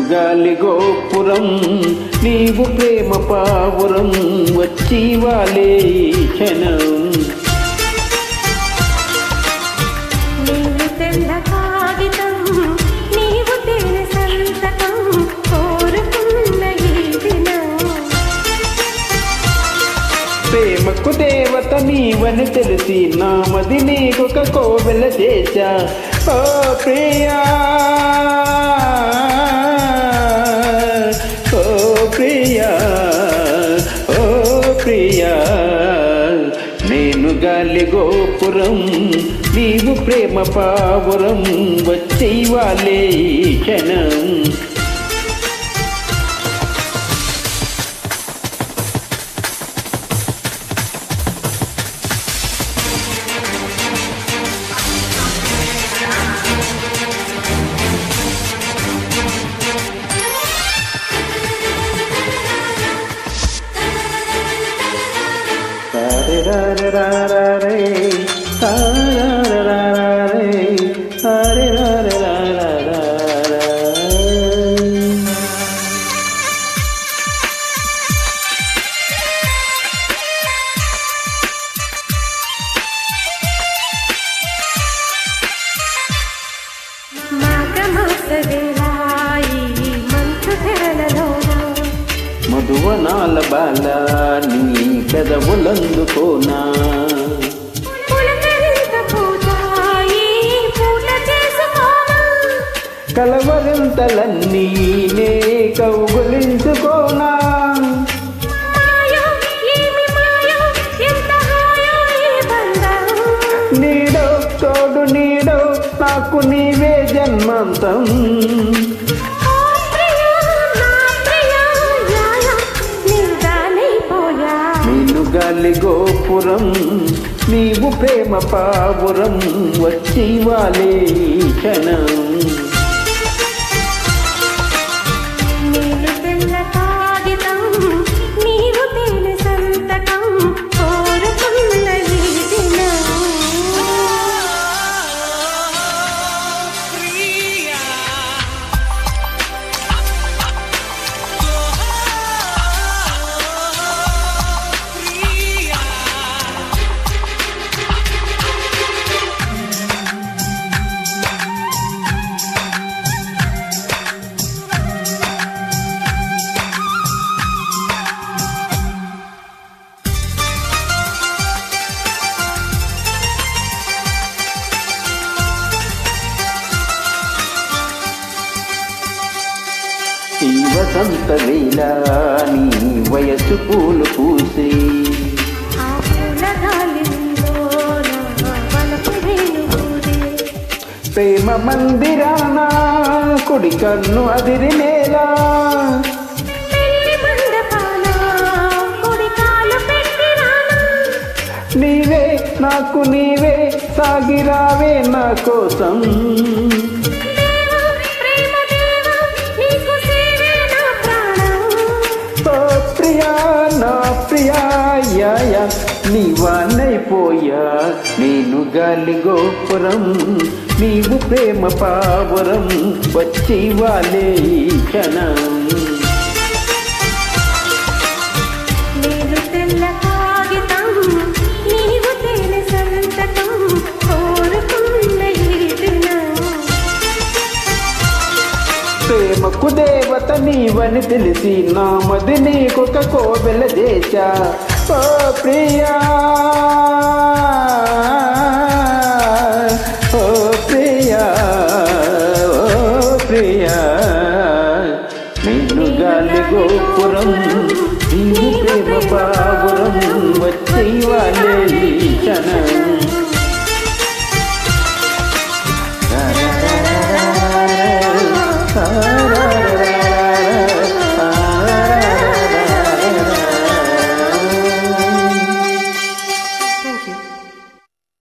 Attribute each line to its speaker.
Speaker 1: గాలి గోపురం నీవు ప్రేమ పావురం వచ్చి వాలే క్షణం
Speaker 2: నీవు తెల్ల కాగితం నీవు తేనె సంతకం కోరుకున్న ఈ దినం
Speaker 1: ప్రేమకు దేవత నీవని తెలిసి నామది నీకొక కోవెల చేశా ఓ ప్రియా ఓ ప్రియా ఓ ప్రియా నేను గాలి గోపురం నీవు ప్రేమ పావురం వచ్చి వాలే క్షణం మధువనాల బాల నీ పెదవులందుకోనా కలవరింతలన్నీ నే కౌగులించుకోనా నీడో తోడు నీడో నాకు నీవే జన్మాంతం గాలి గోపురం నీవు ప్రేమ పావురం వచ్చి వాలే క్షణం
Speaker 2: నీవు తెల్ల కాగితం నీవు తేనె సంతకం కోరుకున్న ఈ దినం
Speaker 1: ఈ వసంత వేళ నీ వయసు పూలు పూసి ప్రేమ మందిరాన కుడి కన్ను అదిరి నేల నీవే నాకు నీవే సాగిరావే నా కోసం నా ప్రియా నీవానైపోయా నేను గాలి గోపురం నీవు ప్రేమ పావురం వచ్చి వాలే క్షణం
Speaker 2: నేను తెల్ల కాగితం నీవు తేనె సంతకం కోరుకున్న ఈ దినం
Speaker 1: ప్రేమకు దేవత నీవని తెలిసి నామది నీకొక కోవెల చేశా ఓ ప్రియా ఓ ప్రియా ఓ ప్రియా నేను గాలి గోపురం నీవు ప్రేమ పావురం వచ్చి వాలే క్షణం